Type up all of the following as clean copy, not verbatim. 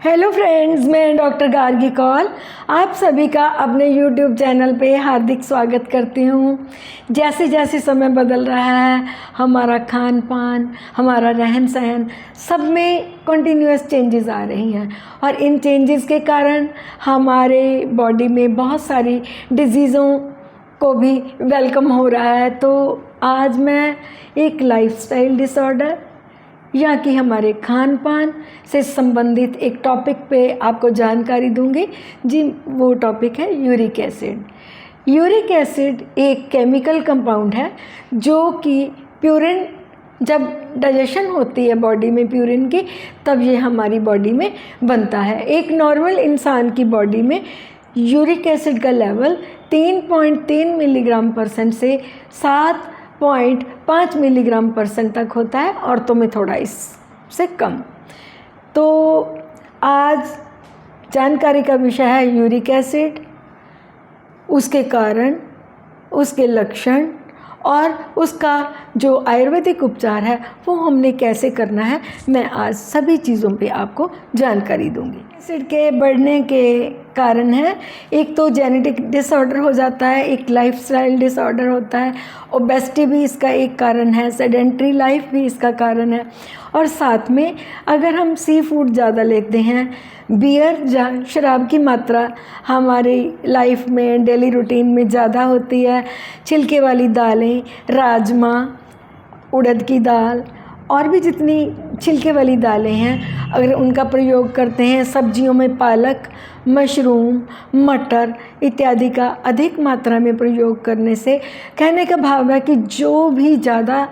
Hello friends, मैं doctor Gargi Kaul आप सभी का अपने यूट्यूब चैनल पे हार्दिक स्वागत करती हूँ। जैसे जैसे समय बदल रहा है, हमारा खान पान, हमारा रहन सहन, सब में कंटिन्यूअस चेंजेस आ रही हैं और इन चेंजेस के कारण हमारे बॉडी में बहुत सारी डिजीज़ों को भी वेलकम हो रहा है। तो आज मैं एक लाइफस्टाइल डिसऑर्डर या कि हमारे खान पान से संबंधित एक टॉपिक पे आपको जानकारी दूंगी। जी, वो टॉपिक है यूरिक एसिड। यूरिक एसिड एक केमिकल कंपाउंड है जो कि प्यूरिन, जब डाइजेशन होती है बॉडी में प्यूरिन की, तब ये हमारी बॉडी में बनता है। एक नॉर्मल इंसान की बॉडी में यूरिक एसिड का लेवल 3.3 मिलीग्राम परसेंट से 7.5 मिलीग्राम परसेंट तक होता है, औरतों में थोड़ा इससे कम। तो आज जानकारी का विषय है यूरिक एसिड, उसके कारण, उसके लक्षण और उसका जो आयुर्वेदिक उपचार है वो हमने कैसे करना है। मैं आज सभी चीज़ों पे आपको जानकारी दूंगी। एसिड के बढ़ने के कारण है, एक तो जेनेटिक डिसऑर्डर हो जाता है, एक लाइफस्टाइल डिसऑर्डर होता है, ओबेसिटी भी इसका एक कारण है, सेडेंट्री लाइफ भी इसका कारण है, और साथ में अगर हम सी फूड ज़्यादा लेते हैं, बियर या शराब की मात्रा हमारी लाइफ में डेली रूटीन में ज़्यादा होती है, छिलके वाली दालें, राजमा, उड़द की दाल और भी जितनी छिलके वाली दालें हैं, अगर उनका प्रयोग करते हैं, सब्जियों में पालक, मशरूम, मटर इत्यादि का अधिक मात्रा में प्रयोग करने से, कहने का भाव है कि जो भी ज़्यादा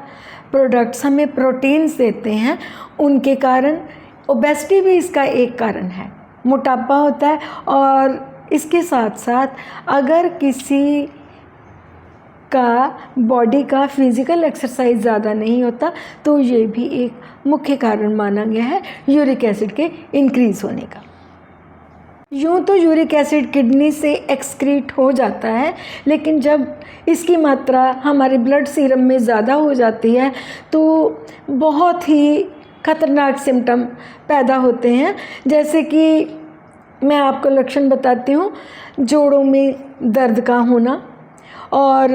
प्रोडक्ट्स हमें प्रोटीन्स देते हैं उनके कारण ओबेसिटी भी इसका एक कारण है, मोटापा होता है। और इसके साथ साथ अगर किसी का बॉडी का फिज़िकल एक्सरसाइज ज़्यादा नहीं होता तो ये भी एक मुख्य कारण माना गया है यूरिक एसिड के इंक्रीज़ होने का। यूँ तो यूरिक एसिड किडनी से एक्सक्रीट हो जाता है, लेकिन जब इसकी मात्रा हमारे ब्लड सीरम में ज़्यादा हो जाती है तो बहुत ही खतरनाक सिम्टम पैदा होते हैं। जैसे कि मैं आपको लक्षण बताती हूँ, जोड़ों में दर्द का होना और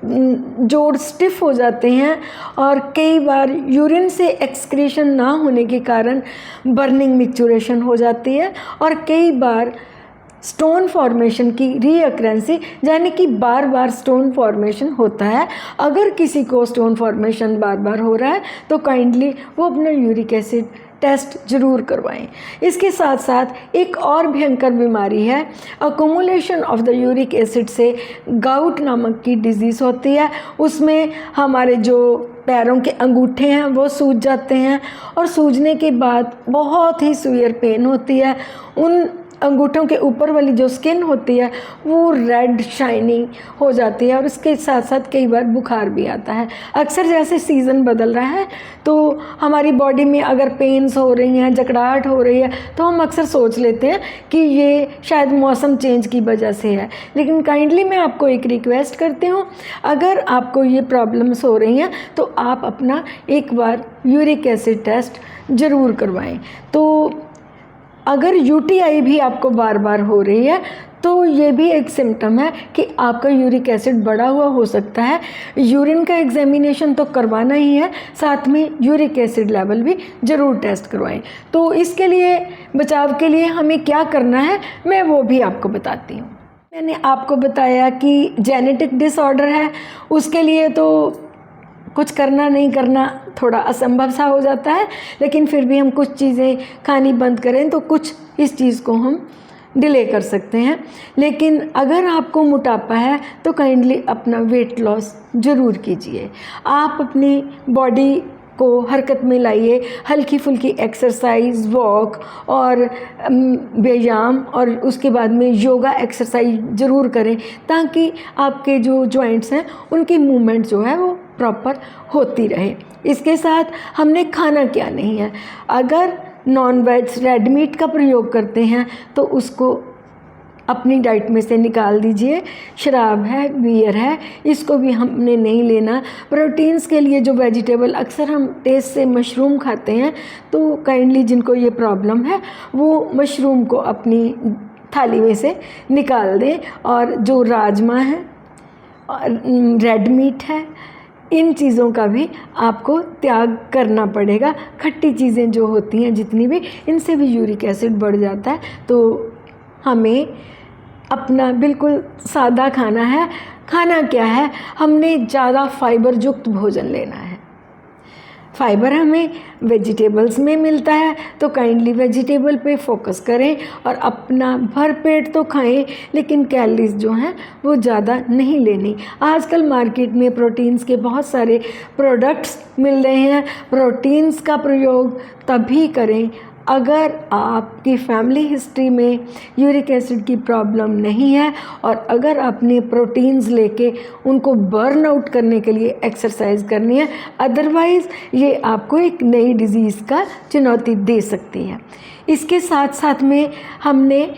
जोड़ स्टिफ हो जाते हैं, और कई बार यूरिन से एक्सक्रीशन ना होने के कारण बर्निंग मिक्चुरेशन हो जाती है, और कई बार स्टोन फॉर्मेशन की रीअक्रेंसी, यानी कि बार बार स्टोन फॉर्मेशन होता है। अगर किसी को स्टोन फॉर्मेशन बार बार हो रहा है तो काइंडली वो अपना यूरिक एसिड टेस्ट ज़रूर करवाएं। इसके साथ साथ एक और भयंकर बीमारी है, accumulation of the uric acid से गाउट नामक की डिजीज़ होती है। उसमें हमारे जो पैरों के अंगूठे हैं वो सूज जाते हैं, और सूजने के बाद बहुत ही सीवियर पेन होती है। उन अंगूठों के ऊपर वाली जो स्किन होती है वो रेड शाइनिंग हो जाती है, और उसके साथ साथ कई बार बुखार भी आता है। अक्सर जैसे सीज़न बदल रहा है तो हमारी बॉडी में अगर पेन्स हो रही हैं, जकड़ाहट हो रही है, तो हम अक्सर सोच लेते हैं कि ये शायद मौसम चेंज की वजह से है। लेकिन काइंडली मैं आपको एक रिक्वेस्ट करती हूँ, अगर आपको ये प्रॉब्लम्स हो रही हैं तो आप अपना एक बार यूरिक एसिड टेस्ट ज़रूर करवाएं। तो अगर यूटीआई भी आपको बार बार हो रही है तो ये भी एक सिम्टम है कि आपका यूरिक एसिड बढ़ा हुआ हो सकता है। यूरिन का एग्जामिनेशन तो करवाना ही है, साथ में यूरिक एसिड लेवल भी ज़रूर टेस्ट करवाएं। तो इसके लिए, बचाव के लिए हमें क्या करना है मैं वो भी आपको बताती हूँ। मैंने आपको बताया कि जेनेटिक डिसऑर्डर है, उसके लिए तो कुछ करना नहीं करना थोड़ा असंभव सा हो जाता है, लेकिन फिर भी हम कुछ चीज़ें खानी बंद करें तो कुछ इस चीज़ को हम डिले कर सकते हैं। लेकिन अगर आपको मोटापा है तो काइंडली अपना वेट लॉस ज़रूर कीजिए। आप अपनी बॉडी को हरकत में लाइए, हल्की फुल्की एक्सरसाइज, वॉक और व्यायाम, और उसके बाद में योगा एक्सरसाइज ज़रूर करें, ताकि आपके जो जॉइंट्स हैं उनकी मूवमेंट जो है वो प्रॉपर होती रहे। इसके साथ हमने खाना क्या नहीं है, अगर नॉन वेज रेड मीट का प्रयोग करते हैं तो उसको अपनी डाइट में से निकाल दीजिए। शराब है, बियर है, इसको भी हमने नहीं लेना। प्रोटीन्स के लिए जो वेजिटेबल अक्सर हम टेस्ट से मशरूम खाते हैं, तो काइंडली जिनको ये प्रॉब्लम है वो मशरूम को अपनी थाली में से निकाल दें। और जो राजमा है और रेड मीट है, इन चीज़ों का भी आपको त्याग करना पड़ेगा। खट्टी चीज़ें जो होती हैं जितनी भी, इनसे भी यूरिक एसिड बढ़ जाता है। तो हमें अपना बिल्कुल सादा खाना है। खाना क्या है, हमने ज़्यादा फाइबर युक्त भोजन लेना है। फाइबर हमें वेजिटेबल्स में मिलता है, तो काइंडली वेजिटेबल पे फोकस करें और अपना भर पेट तो खाएं, लेकिन कैलोरीज जो हैं वो ज़्यादा नहीं लेनी। आजकल मार्केट में प्रोटीन्स के बहुत सारे प्रोडक्ट्स मिल रहे हैं। प्रोटीन्स का प्रयोग तभी करें अगर आपकी फैमिली हिस्ट्री में यूरिक एसिड की प्रॉब्लम नहीं है और अगर आपने प्रोटीन्स लेके उनको बर्न आउट करने के लिए एक्सरसाइज करनी है। अदरवाइज़ ये आपको एक नई डिज़ीज़ का चुनौती दे सकती है। इसके साथ साथ में हमने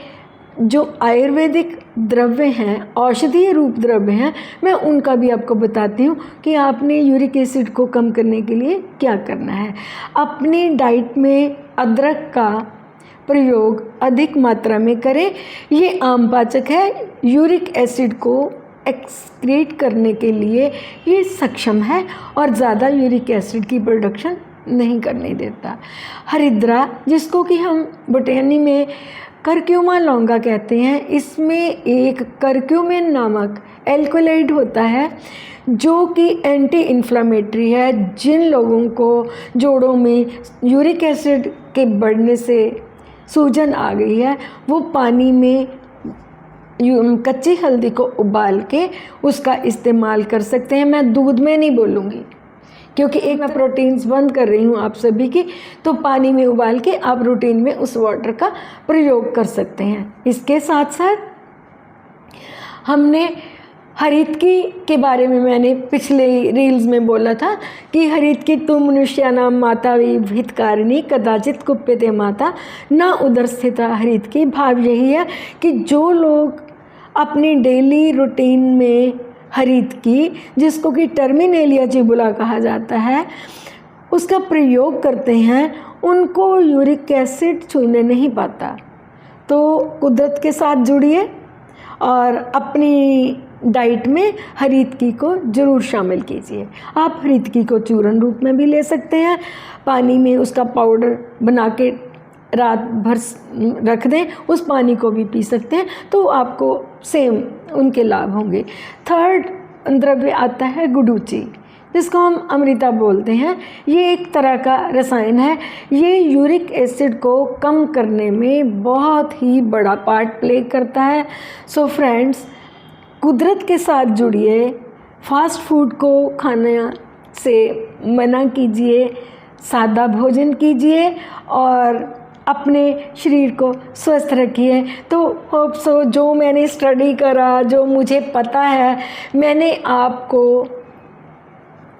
जो आयुर्वेदिक द्रव्य हैं, औषधीय रूप द्रव्य हैं, मैं उनका भी आपको बताती हूँ कि आपने यूरिक एसिड को कम करने के लिए क्या करना है। अपनी डाइट में अदरक का प्रयोग अधिक मात्रा में करें। ये आम पाचक है, यूरिक एसिड को एक्सक्रीट करने के लिए ये सक्षम है और ज़्यादा यूरिक एसिड की प्रोडक्शन नहीं करने देता। हरिद्रा, जिसको कि हम बोटेनी में करक्यूमा लौंगा कहते हैं, इसमें एक करक्यूमिन नामक एल्कोलाइड होता है जो कि एंटी इन्फ्लामेटरी है। जिन लोगों को जोड़ों में यूरिक एसिड के बढ़ने से सूजन आ गई है, वो पानी में कच्ची हल्दी को उबाल के उसका इस्तेमाल कर सकते हैं। मैं दूध में नहीं बोलूँगी क्योंकि एक मैं प्रोटीन्स बंद कर रही हूँ आप सभी की, तो पानी में उबाल के आप रूटीन में उस वाटर का प्रयोग कर सकते हैं। इसके साथ साथ हमने हरितकी के बारे में मैंने पिछले रील्स में बोला था कि हरितकी तु मनुष्यानां माता हितकारिणी कदाचित कुप्यते माता न उदर स्थिता हरितकी। भाव यही है कि जो लोग अपनी डेली रूटीन में हरितकी, जिसको कि टर्मिनेलिया चिबुला कहा जाता है, उसका प्रयोग करते हैं, उनको यूरिक एसिड छूने नहीं पाता। तो कुदरत के साथ जुड़िए और अपनी डाइट में हरितकी को ज़रूर शामिल कीजिए। आप हरितकी को चूर्ण रूप में भी ले सकते हैं, पानी में उसका पाउडर बना के रात भर रख दें, उस पानी को भी पी सकते हैं, तो आपको सेम उनके लाभ होंगे। थर्ड द्रव्य आता है गुडुचि, जिसको हम अमृता बोलते हैं। ये एक तरह का रसायन है। ये यूरिक एसिड को कम करने में बहुत ही बड़ा पार्ट प्ले करता है। सो फ्रेंड्स, कुदरत के साथ जुड़िए, फास्ट फूड को खाने से मना कीजिए, सादा भोजन कीजिए और अपने शरीर को स्वस्थ रखिए। तो होप सो जो मैंने स्टडी करा, जो मुझे पता है, मैंने आपको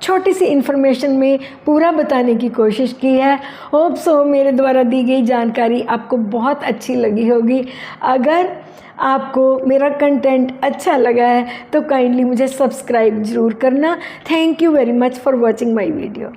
छोटी सी इन्फॉर्मेशन में पूरा बताने की कोशिश की है। होप सो मेरे द्वारा दी गई जानकारी आपको बहुत अच्छी लगी होगी। अगर आपको मेरा कंटेंट अच्छा लगा है तो काइंडली मुझे सब्सक्राइब ज़रूर करना। Thank you very much for watching my video.